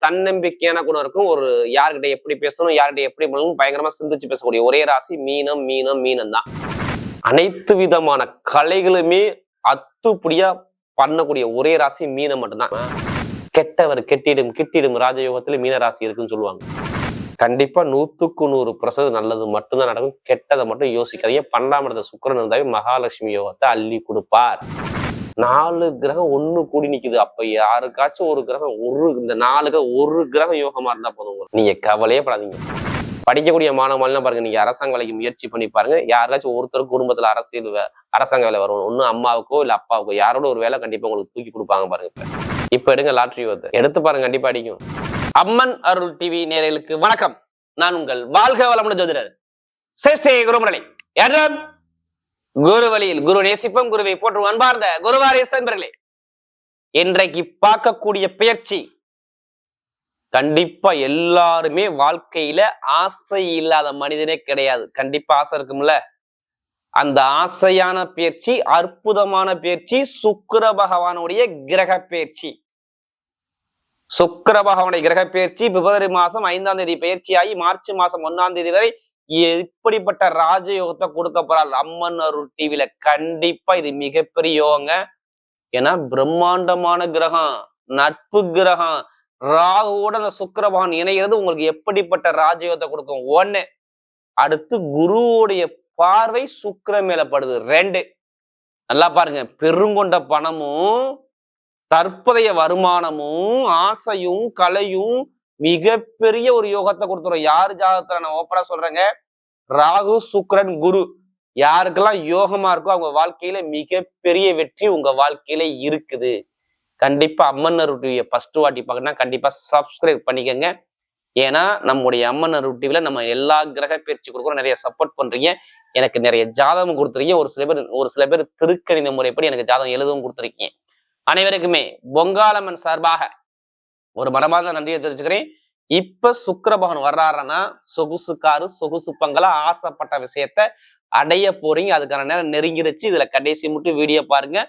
தன்னம்பிக்கையான குணம் இருக்கும். ஒரு யார்கிட்ட எப்படி பேசணும், யார்கிட்ட எப்படி பண்ணணும் பயங்கரமா சிந்திச்சு பேசக்கூடிய ஒரே ராசி மீனம். மீனம் தான். அனைத்து விதமான கலைகளுமே அத்துப்படியா பண்ணக்கூடிய ஒரே ராசி மீனம் மட்டும்தான். கெட்டவர் கிட்டிடும் ராஜயோகத்துல மீன ராசி இருக்குன்னு சொல்லுவாங்க. கண்டிப்பா 100% நல்லது மட்டும்தான் நடக்கும். கெட்டதை மட்டும் யோசிக்காதீங்க. 12ஆம் இடத்துல சுக்கிரன் இருந்தாவே மகாலட்சுமி யோகத்தை அள்ளி கொடுப்பார். 4 கிரகம் ஒண்ணு கூடி நிக்குது. அப்ப யாருக்காச்சும் ஒரு கிரகம் இந்த 4 ஒரு கிரகம் யோகமா இருந்தா போதும். நீங்க கவலையே படாதீங்க. படிக்கக்கூடிய மாணவர்கள்லாம் பாருங்க, நீங்க அரசாங்க வேலைக்கு முயற்சி பண்ணி பாருங்க. யாராச்சும் ஒருத்தருக்கு குடும்பத்துல அரசாங்க வேலை வரும். ஒன்னும் அம்மாவுக்கோ இல்ல அப்பாவுக்கோ யாரோட ஒரு வேலை கண்டிப்பா உங்களுக்கு தூக்கி கொடுப்பாங்க பாருங்க. இப்ப எடுங்க லாட்டரி எடுத்து பாருங்க, கண்டிப்பா அடிக்கும். அம்மன் அருள் டிவி நேயர்களுக்கு வணக்கம். நான் உங்கள் வாழ்க வளமுடன் ஜோதிடர் சேஷ்டே குருமுரளி. குரு வழியில் குரு நேசிப்பம், குருவை போற்று அன்பார்ந்த குருவாரேச நண்பர்களே, இன்றைக்கு பார்க்கக்கூடிய பயிற்சி கண்டிப்பா எல்லாருமே வாழ்க்கையில ஆசை இல்லாத மனிதனே கிடையாது. கண்டிப்பா ஆசை இருக்கும்ல. அந்த ஆசையான பயிற்சி, அற்புதமான பயிற்சி சுக்கிர பகவானுடைய கிரக பயிற்சி. சுக்கிர பகவானுடைய கிரக பயிற்சி பிப்ரவரி மாசம் 5ஆம் தேதி பயிற்சியாகி மார்ச் மாசம் 1ஆம் தேதி வரை இப்படிப்பட்ட ராஜயோகத்தை கொடுக்க போறாள் அம்மன் அருள் டிவில. கண்டிப்பா இது மிகப்பெரிய யோகங்க. ஏன்னா பிரம்மாண்டமான கிரகம், நட்பு கிரகம் ராகுவோட அந்த சுக்கிர பகவான் இணைகிறது உங்களுக்கு எப்படிப்பட்ட ராஜயோகத்தை கொடுக்கும். 1. அடுத்து குருவுடைய பார்வை சுக்கிர மேல படுது. 2. நல்லா பாருங்க, பெருங்கொண்ட பணமும் தற்போதைய வருமானமும் ஆசையும் கலையும் மிகப்பெரிய ஒரு யோகத்தை கொடுத்துரும். யாரு ஜாதகத்துல நான் ஓப்பரா சொல்றேங்க, ராகு சுக்கிரன் குரு யாருக்கெல்லாம் யோகமா இருக்கோ அவங்க வாழ்க்கையில மிகப்பெரிய வெற்றி உங்க வாழ்க்கையில இருக்குது. கண்டிப்பா அம்மன் அருள் டிவியை ஃபர்ஸ்ட் வாட்டி பார்க்கணும்னா கண்டிப்பா சப்ஸ்கிரைப் பண்ணிக்கோங்க. ஏன்னா நம்முடைய அம்மன் அருள் டிவில நம்ம எல்லா கிரக பயிற்சி கொடுக்குறோம். நிறைய சப்போர்ட் பண்றீங்க. எனக்கு நிறைய ஜாதகம் கொடுத்துருக்கீங்க. ஒரு சில பேர் திருக்கணித முறைப்படி எனக்கு ஜாதகம் எழுதவும் கொடுத்துருக்கீங்க. அனைவருக்குமே பொங்காலம்மன் சார்பாக ஒரு மனமார்ந்த நன்றியை தெரிஞ்சுக்கிறேன். இப்ப சுக்கிர பகவான் வர்றாருன்னா சொகுசு காரு, சொகுசு பங்களா, ஆசைப்பட்ட விஷயத்த அடைய போறீங்க. அதுக்கான நேரம் நெருங்கிருச்சு. இதுல கடைசி மட்டும் வீடியோ பாருங்க.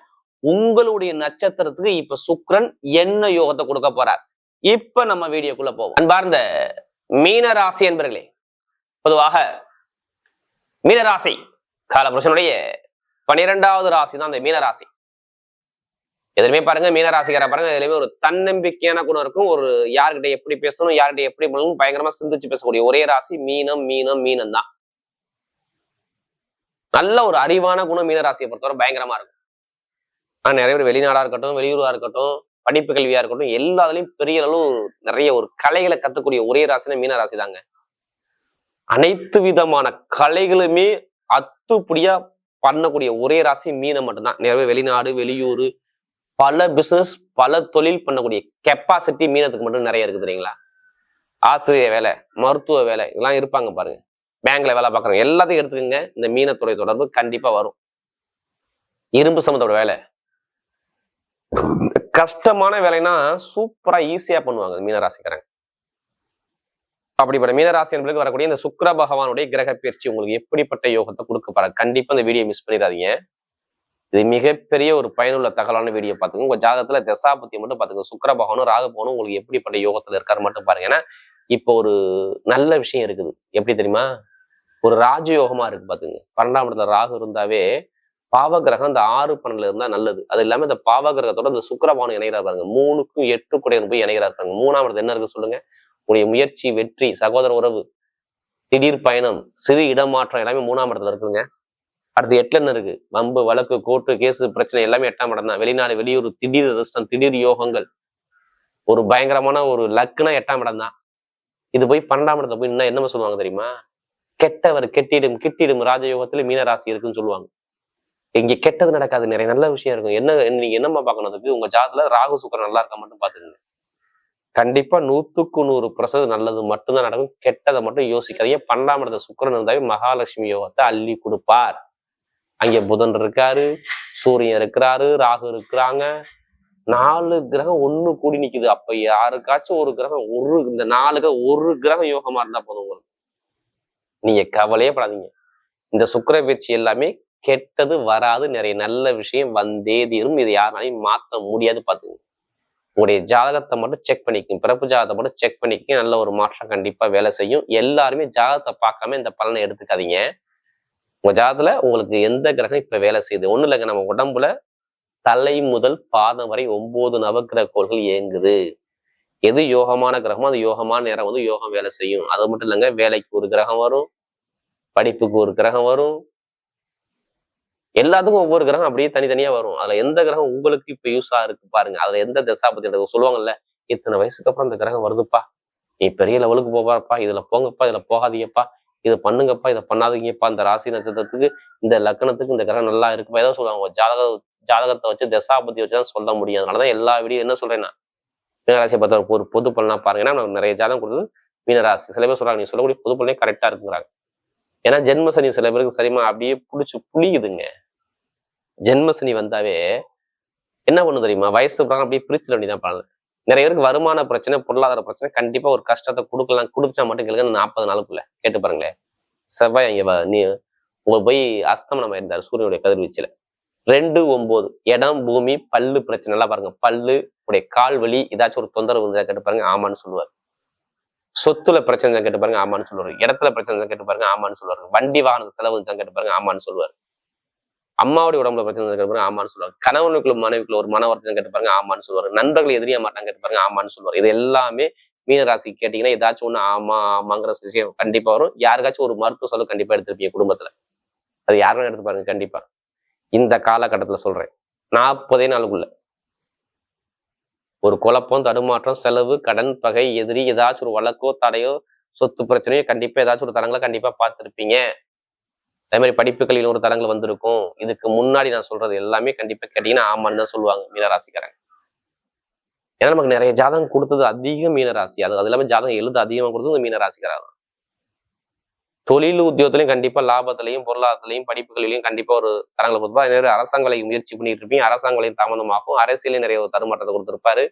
உங்களுடைய நட்சத்திரத்துக்கு இப்ப சுக்கிரன் என்ன யோகத்தை கொடுக்க போறார். இப்ப நம்ம வீடியோக்குள்ள போவோம். அன்பார்ந்த மீனராசி என்பர்களே, பொதுவாக மீனராசி காலபுருஷனுடைய 12வது ராசி தான் அந்த மீனராசி. எதுவுமே பாருங்க, மீனராசிக்கார பாருங்க, எதுலையுமே ஒரு தன்னம்பிக்கையான குணம் இருக்கும். ஒரு யார்கிட்ட எப்படி பேசணும், யார்கிட்ட எப்படி பண்ணணும் பயங்கரமா சிந்திச்சு பேசக்கூடிய ஒரே ராசி மீனம் தான். நல்ல ஒரு அறிவான குணம் மீனராசியை பொறுத்தவரை பயங்கரமா இருக்கும். ஆனா நிறைய பேர் வெளிநாடா இருக்கட்டும், வெளியூரா இருக்கட்டும், படிப்பு கல்வியா இருக்கட்டும், எல்லாத்துலயும் பெரிய அளவு நிறைய ஒரு கலைகளை கத்துக்கூடிய ஒரே ராசினா மீனராசி தாங்க. அனைத்து விதமான கலைகளுமே அத்துப்படியா பண்ணக்கூடிய ஒரே ராசி மீனம் மட்டும்தான். நிறைய வெளிநாடு, வெளியூர், பல பிசினஸ், பல தொழில் பண்ணக்கூடிய கெப்பாசிட்டி மீனத்துக்கு மட்டும் நிறைய இருக்குது தெரியுங்களா. ஆசிரியர் வேலை, மருத்துவ வேலை இதெல்லாம் இருப்பாங்க பாருங்க. பேங்க்ல வேலை பார்க்குறவங்க எல்லாத்தையும் எடுத்துக்கோங்க. இந்த மீனத்துறை தொடர்பு கண்டிப்பா வரும். இரும்பு சம்பந்தோட வேலை, கஷ்டமான வேலைன்னா சூப்பரா ஈஸியா பண்ணுவாங்க மீனராசிக்காரங்க. அப்படிப்பட்ட மீனராசி என்பதுக்கு வரக்கூடிய இந்த சுக்கிர பகவானுடைய கிரக பயிற்சி உங்களுக்கு எப்படிப்பட்ட யோகத்தை கொடுக்க போறாங்க. கண்டிப்பா இந்த வீடியோ மிஸ் பண்ணிடாதீங்க. இது மிகப்பெரிய ஒரு பயனுள்ள தகவலான வீடியோ பார்த்துங்க. உங்க ஜாதகத்துல தசாபத்தியை மட்டும் பார்த்துங்க. சுக்கிர பகவானும் ராகு பகவானும் உங்களுக்கு எப்படிப்பட்ட யோகத்துல இருக்காரு மட்டும் பாருங்க. ஏன்னா இப்போ ஒரு நல்ல விஷயம் இருக்குது. எப்படி தெரியுமா, ஒரு ராஜயோகமா இருக்கு பாத்துங்க. 12ஆம் இடத்துல ராகு இருந்தாவே பாவகிரகம் இந்த 6, 12 இருந்தா நல்லது. அது இல்லாம இந்த பாவகிரகத்தோட இந்த சுக்கிர பகவான் இணைகிறா பாருங்க. 3க்கும் 8 கூட போய் இணைகிறா இருக்காங்க. 3ஆம் இடத்துல என்ன இருக்கு சொல்லுங்க, உங்களுடைய முயற்சி, வெற்றி, சகோதர உறவு, திடீர் பயணம், சிறு இடமாற்றம் எல்லாமே 3ஆம் இடத்துல இருக்குங்க. அடுத்து 8ல என்ன இருக்கு, வம்பு, வழக்கு, கோர்ட்டு, கேசு, பிரச்சனை எல்லாமே 8ஆம் இடம் தான். வெளிநாடு, வெளியூர், திடீர் அதிர்ஷ்டம், திடீர் யோகங்கள், ஒரு பயங்கரமான ஒரு லக்குனா 8ஆம் இடம் தான். இது போய் 12ஆம் இடத்துல போய் என்ன சொல்லுவாங்க தெரியுமா, கெட்டவர் கிட்டிடும் ராஜயோகத்துல மீனராசி இருக்குன்னு சொல்லுவாங்க. இங்க கெட்டது நடக்காது, நிறைய நல்ல விஷயம் இருக்கும். நீங்க என்னமா பார்க்கணும், அதுக்கு உங்க ஜாதத்துல ராகு சுக்கிரன் நல்லா இருக்க மட்டும் பாத்துக்கங்க. கண்டிப்பா 100% நல்லது மட்டும்தான் நடக்கும். கெட்டதை மட்டும் யோசிக்காதீங்க. 12ஆம் இடத்துல சுக்கிரன் இருந்தாவே மகாலட்சுமி யோகத்தை அள்ளி கொடுப்பார். அங்க புதன் இருக்காரு, சூரியன் இருக்கிறாரு, ராகு இருக்கிறாங்க. 4 கிரகம் ஒண்ணு கூடி நிக்குது. அப்ப யாருக்காச்சும் ஒரு கிரகம் இந்த 4 ஒரு கிரகம் யோகமா இருந்தா போதும் உங்களுக்கு. நீங்க கவலையே படாதீங்க. இந்த சுக்கிர பயிற்சி எல்லாமே கெட்டது வராது, நிறைய நல்ல விஷயம் வந்தே தீரும். இதை யாராலையும் மாற்ற முடியாது பாத்துங்க. உங்களுடைய ஜாதகத்தை மட்டும் செக் பண்ணிக்கும், பிறப்பு ஜாதகத்தை மட்டும் செக் பண்ணிக்க, நல்ல ஒரு மாற்றம் கண்டிப்பா வேலை செய்யும். எல்லாருமே ஜாதகத்தை பார்க்காம இந்த பலனை எடுத்துக்காதீங்க. உங்க ஜாதகத்துல உங்களுக்கு எந்த கிரகம் இப்ப வேலை செய்யுது? ஒண்ணு இல்லைங்க, நம்ம உடம்புல தலை முதல் பாதம் வரை 9 நவக்கிரக கோள்கள் இயங்குது. எது யோகமான கிரகமோ அது யோகமான நேரம் வந்து யோகம் வேலை செய்யும். அது மட்டும் இல்லைங்க, வேலைக்கு ஒரு கிரகம் வரும், படிப்புக்கு ஒரு கிரகம் வரும், எல்லாத்துக்கும் ஒவ்வொரு கிரகம் அப்படியே தனித்தனியா வரும். அதுல எந்த கிரகம் உங்களுக்கு இப்ப யூஸா இருக்கு பாருங்க. அதுல எந்த தசாபதி எடுக்க சொல்லுவாங்கல்ல, இத்தனை வயசுக்கு அப்புறம் இந்த கிரகம் வருதுப்பா, நீ பெரிய லெவலுக்கு போவாப்பா, இதுல போங்கப்பா, இதுல போகாதீங்கப்பா, இது பண்ணுங்கப்பா, இதை பண்ணாதீங்கப்பா, இந்த ராசி நட்சத்திரத்துக்கு இந்த லக்னத்துக்கு இந்த கிரகம் நல்லா இருக்குப்பா, ஏதோ சொல்லுவாங்க. ஜாதகத்தை வச்சு தசாபதி வச்சுதான் சொல்ல முடியும். அதனாலதான் எல்லா வீடியோ என்ன சொல்றேன்னா, மீனராசியை பார்த்த ஒரு பொது பலனா பாருங்க. ஏன்னா நம்ம நிறைய ஜாதகம் கொடுத்தது மீனராசி. சில பேர் சொல்றாங்க, நீ சொல்லக்கூடிய பொது பலனே கரெக்டா இருக்குங்கிறாங்க. ஏன்னா ஜென்ம சனி சில பேருக்கு சரிமா அப்படியே புடிச்சு புளியுதுங்க. ஜென்ம சனி வந்தாவே என்ன பண்ணு தெரியுமா, வயசு பிரகாரம் அப்படியே பிரிச்சுட வேண்டியதான் பலன். நிறைய பேருக்கு வருமான பிரச்சனை, பொருளாதார பிரச்சனை, கண்டிப்பா ஒரு கஷ்டத்தை கொடுக்கலாம். குடிச்சா மட்டும் கேளுங்க, 40 நாளுக்குள்ள கேட்டு பாருங்களேன். செவ்வாய் அங்க நீ உங்களுக்கு போய் அஸ்தமனம் இருந்தாரு சூரியனுடைய கதிர்வீச்சுல. 2-9 இடம், பூமி, பல்லு பிரச்சனை எல்லாம் பாருங்க. பல்லு உடைய கால் வலி, ஏதாச்சும் ஒரு தொந்தரவு இருந்தா கேட்டு பாருங்க, ஆமான்னு சொல்லுவார். சொத்துல பிரச்சனை கேட்டு பாருங்க, ஆமான்னு சொல்லுவாரு. இடத்துல பிரச்சனை கேட்டு பாருங்க, ஆமான்னு சொல்லுவாரு. வண்டி வாகன செலவு கேட்டு பாருங்க, ஆமான்னு சொல்லுவாரு. அம்மாவுடைய உடம்புல பிரச்சனை கேட்டு பாருங்க, ஆமான்னு சொல்லுவாரு. கணவனுக்குள்ள மனைவிக்குள்ள ஒரு மன வருத்தம் கேட்டு பாருங்க, ஆமான்னு சொல்லுவாரு. நண்பர்கள் எதிரியா மாட்டாங்க கேட்டு பாருங்க, ஆமான்னு சொல்லுவாரு. இது எல்லாமே மீனராசி கேட்டீங்கன்னா ஏதாச்சும் ஒண்ணு ஆமாங்கிற விஷயம் கண்டிப்பா வரும். யாருக்காச்சும் ஒரு மருத்துவ செலவு கண்டிப்பா எடுத்திருப்பீங்க குடும்பத்துல. அது யாரும் எடுத்து பாருங்க கண்டிப்பா. இந்த காலகட்டத்துல சொல்றேன், 40 நாளுக்குள்ள ஒரு குழப்பம், தடுமாற்றம், செலவு, கடன், பகை, எதிரி, ஏதாச்சும் ஒரு வழக்கோ தடையோ சொத்து பிரச்சனையோ கண்டிப்பா ஏதாச்சும் ஒரு தடங்களை கண்டிப்பா பார்த்துருப்பீங்க. அதே மாதிரி படிப்புகளில் ஒரு தடங்கள் வந்திருக்கும். இதுக்கு முன்னாடி நான் சொல்றது எல்லாமே கண்டிப்பா கேட்டீங்கன்னா ஆமான்னு தான் சொல்லுவாங்க மீனராசிக்காரங்க. ஏன்னா நமக்கு நிறைய ஜாதகம் கொடுத்தது அதிக மீனராசி. அது இல்லாம ஜாதகம் எழுத அதிகமா கொடுத்தது மீனராசிக்காரங்க. தொழில் உத்தியோகத்திலையும் கண்டிப்பா லாபத்திலையும் பொருளாதாரத்திலையும் படிப்புகளிலையும் கண்டிப்பா ஒரு தரங்களை கொடுப்பாரு. நிறைய அரசாங்க வேலைக்கு முயற்சி பண்ணிட்டு இருப்பீங்க, அரசாங்க வேலையும் தாமதமாகும். அரசியலையும் நிறைய ஒரு தருமாற்றத்தை கொடுத்திருப்பாரு.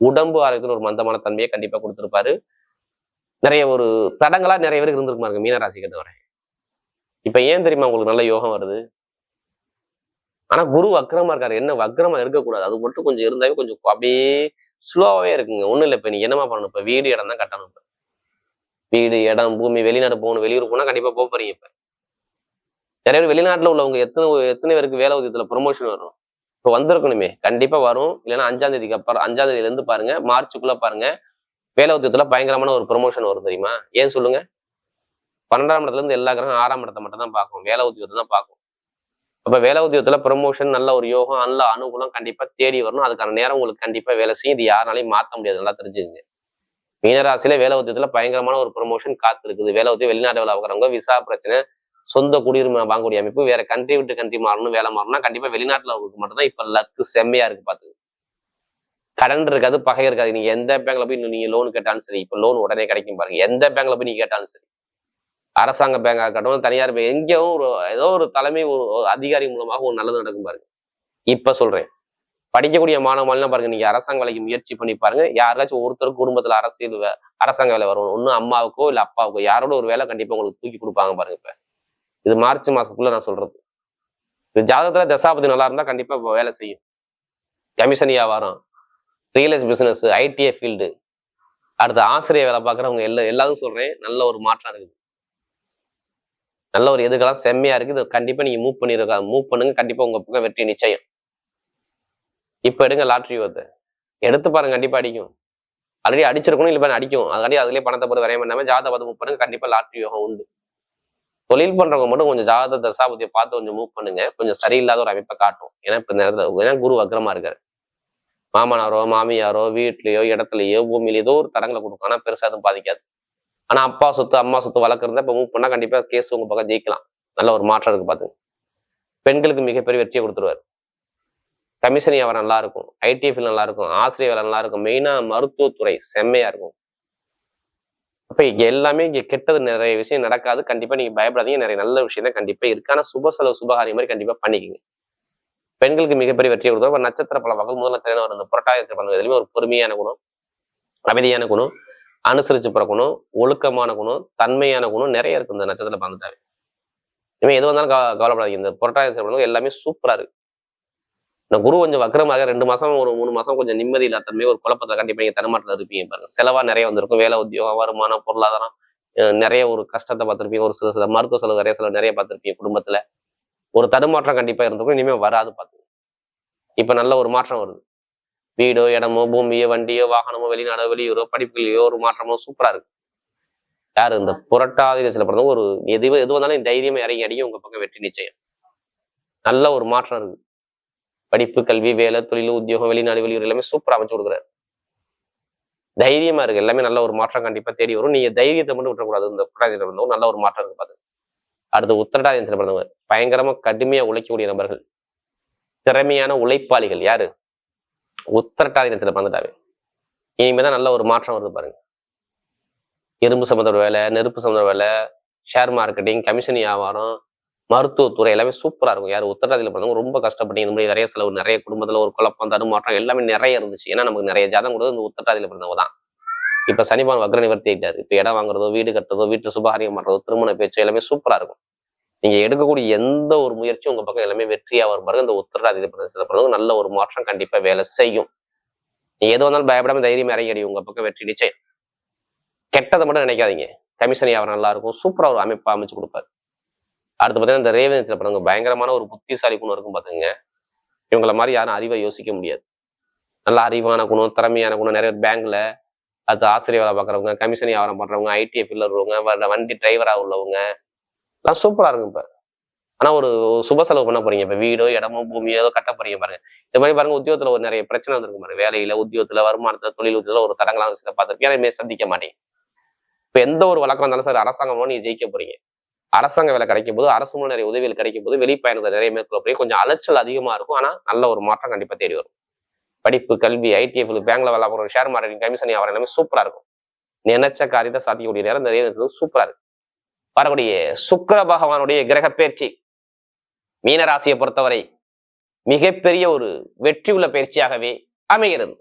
உடம்பு ஆரோக்கியத்தில் ஒரு மந்தமான தன்மையை கண்டிப்பா கொடுத்திருப்பாரு. நிறைய ஒரு தடங்களா நிறைய பேருக்கு இருந்திருக்குமாங்க மீனராசி கேட்டவரை. இப்ப ஏன் தெரியுமா உங்களுக்கு நல்ல யோகம் வருது? ஆனா குரு வக்ரமா இருக்காரு. என்ன வக்ரமா இருக்கக்கூடாது, அது மட்டும் கொஞ்சம் இருந்தாவே கொஞ்சம் அப்படியே ஸ்லோவாவே இருக்குங்க. ஒண்ணும் இல்லை, இப்ப நீ என்னமா பண்ணணும், இப்ப வீடு இடம் தான் கட்டணும். இப்ப வீடு, இடம், பூமி, வெளிநாடு போகணும், வெளியூர் போனா கண்டிப்பா போறீங்க. இப்ப நிறைய பேர் வெளிநாட்டுல உள்ளவங்க எத்தனை பேருக்கு வேலை உதயத்துல ப்ரொமோஷன் வரும்? இப்ப வந்திருக்கணுமே, கண்டிப்பா வரும். இல்லைன்னா 5ஆம் தேதிக்கு அப்புறம் 5ஆம் தேதியில இருந்து பாருங்க, மார்ச்சுக்குள்ள பாருங்க, வேலை உதயத்துல பயங்கரமான ஒரு ப்ரொமோஷன் வரும் தெரியுமா? ஏன் சொல்லுங்க? 12ஆம் இடத்துல இருந்து எல்லா கிரகம் 6ஆம் இடத்தை மட்டும் தான் பார்க்கும், வேலை உத்தியோகத்தை தான் பார்க்கும். அப்ப வேலை உத்தியோகத்துல ப்ரொமோஷன், நல்ல ஒரு யோகம், நல்ல அனுகூலம் கண்டிப்பா தேடி வரணும். அதுக்கான நேரம் உங்களுக்கு கண்டிப்பா வேலை செய்யும். இது யாராலையும் மாற்ற முடியாது, நல்லா தெரிஞ்சுக்கங்க. மீனராசியில வேலை உத்தியத்துல பயங்கரமான ஒரு ப்ரொமோஷன் காத்து இருக்குது. வேலை உத்தியம் வெளிநாட்டு வேலை பார்க்குறவங்க, விசா பிரச்சனை, சொந்த குடியுரிமை வாங்கக்கூடிய அமைப்பு, வேற கண்ட்ரி விட்டு கண்ட்ரி மாறணும், வேலை மாறணும்னா கண்டிப்பா வெளிநாட்டுல அவங்களுக்கு மட்டும்தான் இப்ப லக்கு செம்மையா இருக்கு. பாத்துக்கு கடன் இருக்காது, பகை இருக்காது. நீங்க எந்த பேங்க்ல போய் நீங்க லோன் கேட்டாலும் சரி, இப்ப லோன் உடனே கிடைக்கும் பாருங்க. எந்த பேங்க்ல போய் நீங்க கேட்டாலும் சரி, அரசாங்க பேங்கா இருக்கட்டும், தனியார் பேங்க், எங்கேயும் ஏதோ ஒரு தலைமை ஒரு அதிகாரி மூலமாக ஒரு நல்லது நடக்கும் பாருங்க. இப்ப சொல்றேன், படிக்கக்கூடிய மாணவர்கள்லாம் பாருங்க, நீங்க அரசாங்க வேலைக்கு முயற்சி பண்ணி பாருங்க. யாராச்சும் ஒருத்தருக்கு குடும்பத்துல அரசாங்க வேலை வரும். ஒன்னும் அம்மாவுக்கோ இல்ல அப்பாவுக்கோ யாரோட ஒரு வேலை கண்டிப்பா உங்களுக்கு தூக்கி கொடுப்பாங்க பாருங்க. இப்ப இது மார்ச் மாசத்துக்குள்ள நான் சொல்றது. இது ஜாதகத்துல தசாபதி நல்லா இருந்தா கண்டிப்பா வேலை செய்யும். கமிஷன் வியாபாரம், real estate business, ITI field, அடுத்து ஆசிரியர் வேலை பார்க்குறவங்க எல்லாரும் சொல்றேன், நல்ல ஒரு மாற்றம் இருக்குது. நல்ல ஒரு எதிர்காலம் செம்மையா இருக்கு. இது கண்டிப்பா நீங்க மூவ் பண்ணுங்க, கண்டிப்பா உங்க பக்கம் வெற்றி நிச்சயம். இப்ப எடுங்க லாட்ரி எடுத்து பாருங்க, கண்டிப்பா அடிக்கும். ஆல்ரெடி அடிச்சிருக்கணும், இல்லை அடிக்கும். அதுக்காண்டி அதுலயே பணத்தை போட்டு வரைய பண்ணாம ஜாதக பார்த்து மூவ் பண்ணுங்க, கண்டிப்பா லாட்ரி யோகம் உண்டு. தொழில் பண்றவங்க மட்டும் கொஞ்சம் ஜாதக தசாபதியை பார்த்து கொஞ்சம் மூவ் பண்ணுங்க. கொஞ்சம் சரியில்லாத ஒரு அமைப்பை காட்டும். ஏன்னா இப்ப நேரத்துல குரு வக்ரமா இருக்காரு. மாமனாரோ மாமியாரோ வீட்லயோ இடத்துலயோ பூமியில ஏதோ ஒரு தடங்களை கொடுக்கும். ஆனா பெருசா எதுவும் பாதிக்காது. ஆனா அப்பா சொத்து அம்மா சொத்து வளர்க்குறத இப்ப மூவ் பண்ணா கண்டிப்பா கேஸ் உங்க பக்கம் ஜெயிக்கலாம். நல்ல ஒரு மாற்றம் இருக்கு பாத்துங்க. பெண்களுக்கு மிகப்பெரிய வெற்றியை கொடுத்துருவாரு. கமிஷன் வியாபாரம் நல்லா இருக்கும், ஐடி ஃபீல்ட் நல்லா இருக்கும், ஆசிரியர் வேலை நல்லா இருக்கும், மெயினா மருத்துவத்துறை செம்மையா இருக்கும். அப்ப இங்க எல்லாமே இங்க கெட்டது நிறைய விஷயம் நடக்காது. கண்டிப்பா நீங்க பயப்படாதீங்க, நிறைய நல்ல விஷயம் தான் கண்டிப்பா இருக்கு. ஆனா சுப செலவு சுபகாரியம் மாதிரி கண்டிப்பா பண்ணிக்கோங்க. பெண்களுக்கு மிகப்பெரிய வெற்றியை கொடுத்தோம். நட்சத்திர பலவாக்கள் முதல் நட்சத்திரம் வரும். இந்த புரட்டாதி நட்சத்திரம் எதுலையுமே ஒரு பொறுமையான குணம், அமைதியான குணம், அனுசரிச்சு பிறக்கணும், ஒழுக்கமான குணம், தன்மையான குணம் நிறைய இருக்கு இந்த நட்சத்திரத்துல பிறந்துட்டாவே. இனிமே எது வந்தாலும் கவலைப்படாதீங்க. இந்த புரட்டாதி நட்சத்திரம் எல்லாமே சூப்பரா இருக்கு. இந்த குரு கொஞ்சம் வக்கரமாக 2 மாசம் ஒரு 3 மாசம் கொஞ்சம் நிம்மதி இல்லாதமே ஒரு குழப்பத்தை கண்டிப்பா நீங்க தடுமாற்றத்தில் இருப்பீங்க பாருங்க. செலவா நிறைய வந்திருக்கும். வேலை, உத்தியோகம், வருமானம், பொருளாதாரம், நிறைய ஒரு கஷ்டத்தை பார்த்திருப்பீங்க. ஒரு சில மருத்துவ செலவு நிறைய பார்த்திருப்பீங்க. குடும்பத்துல ஒரு தடுமாற்றம் கண்டிப்பா இருந்திருக்கும். இனிமே வராது பார்த்துங்க. இப்ப நல்ல ஒரு மாற்றம் வருது. வீடோ, இடமோ, பூமியோ, வண்டியோ, வாகனமோ, வெளிநாடோ, வெளியூரோ, படிப்புலையோ ஒரு மாற்றமோ சூப்பரா இருக்கு. யாரு இந்த புரட்டாதி சில பிறந்த ஒரு எது வந்தாலும் தைரியமா இறங்கி அடியும் உங்க பக்கம் வெற்றி நிச்சயம். நல்ல ஒரு மாற்றம் இருக்கு. படிப்பு, கல்வி, வேலை, தொழில், உத்தியோகம், வெளிநாடு, வெளியூர் எல்லாமே சூப்பரா அமைச்சு கொடுக்குறாரு. தைரியமா இருக்கு. எல்லாமே நல்ல ஒரு மாற்றம் கண்டிப்பா தேடி வரும். நீங்க தைரியத்தை மட்டும் விட்டுறக்கூடாது. இந்த புரட்டாதி பிறந்தவங்க நல்ல ஒரு மாற்றம் இருக்கு பாத்து. அடுத்து உத்திரட்டாதி சில பிறந்தவங்க பயங்கரமா கடுமையா உழைக்கக்கூடிய நபர்கள், திறமையான உழைப்பாளிகள். யாரு? உத்திரட்டாதி சில பிறந்துட்டாவே இனிமேதான் நல்ல ஒரு மாற்றம் வருது பாருங்க. இரும்பு சம்பந்த வேலை, நெருப்பு சம்பந்த வேலை, ஷேர் மார்க்கெட்டிங், கமிஷன் வியாபாரம், மருத்துவத்துறை எல்லாமே சூப்பரா இருக்கும். யார் உத்திரட்டாதியில பிறந்தவங்க ரொம்ப கஷ்டப்பட்டீங்க. இந்த மாதிரி நிறைய செலவு, நிறைய குடும்பத்துல ஒரு குழப்பம், தடுமாற்றம் எல்லாமே நிறைய இருந்துச்சு. ஏன்னா நமக்கு நிறைய ஜாதகம் கொடுத்தது இந்த உத்திரட்டாதியில பிறந்தவங்க தான். இப்ப சனிபான் வக்ர நிவர்த்தி ஆயிட்டாரு. இப்ப இடம் வாங்குறதோ, வீடு கட்டுறதோ, வீட்டு சுபகாரியம் பண்றதோ, திருமண பேச்சு எல்லாமே சூப்பரா இருக்கும். நீங்க எடுக்கக்கூடிய எந்த ஒரு முயற்சியும் உங்க பக்கம் எல்லாமே வெற்றியா வரும் பாருங்க. இந்த உத்திரட்டாதியில பிறந்தவங்க நல்ல ஒரு மாற்றம் கண்டிப்பா வேலை செய்யும். நீங்க எது வந்தாலும் பயப்படாம தைரியமா இறங்கி அடி உங்க பக்கம் வெற்றி நிச்சயம். கெட்டதை மட்டும் நினைக்காதீங்க. கமிஷன் வியாபாரம் நல்லா இருக்கும். சூப்பரா ஒரு அமைப்பா அமைச்சு கொடுப்பாரு. அடுத்து பார்த்தீங்கன்னா இந்த ரேவதியில பிறந்தவங்க பயங்கரமான ஒரு புத்திசாலி குணம் இருக்கும் பாத்துங்க. இவங்கள மாதிரி யாரும் அறிவை யோசிக்க முடியாது. நல்ல அறிவான குணம், திறமையான குணம். நிறைய பேங்க்ல அது ஆசிரியர் வேலை பார்க்குறவங்க, கமிஷன் வியாபாரம் பண்றவங்க, ஐடிஎஃப்ல உள்ளவங்க, வண்டி டிரைவரா உள்ளவங்க எல்லாம் சூப்பரா இருக்கும். இப்ப ஆனா ஒரு சுப செலவு பண்ண போறீங்க. இப்ப வீடோ, இடமோ, பூமியோ ஏதோ கட்ட போறீங்க பாருங்க. இந்த மாதிரி பாருங்க உத்தியோகத்துல ஒரு நிறைய பிரச்சனை வந்திருக்கும் பாருங்க. வேலையில, உத்தியோகத்துல, வருமானத்துல, தொழில் உத்தியோகத்துல ஒரு தடங்களான விஷயத்தை பார்த்திருப்பீங்க. இனிமே சந்திக்க மாட்டீங்க. இப்ப எந்த ஒரு வழக்கம் வந்தாலும் சார் அரசாங்கம் நீங்க ஜெயிக்க போறீங்க. அரசாங்க வேலை கிடைக்கும் போது, அரசு மூலம் நிறைய உதவிகள் கிடைக்கும் போது, வெளிப்பயணத்தை நிறைய மேற்கொள்ள போய் கொஞ்சம் அலைச்சல் அதிகமா இருக்கும். ஆனா நல்ல ஒரு மாற்றம் கண்டிப்பா தேடி வரும். படிப்பு, கல்வி, ஐடிஎஃப், பேங்க்ல வேலை போற, ஷேர் மார்க்கெட்டிங், கமிஷன் வியாபாரம் எல்லாமே சூப்பரா இருக்கும். நினைச்ச காரியத்தை சாதிக்கக்கூடிய நேரம் நிறைய சூப்பரா இருக்கு. வரக்கூடிய சுக்கிர பகவானுடைய கிரக பயிற்சி மீனராசியை பொறுத்தவரை மிகப்பெரிய ஒரு வெற்றி உள்ள பயிற்சியாகவே அமைகிறது.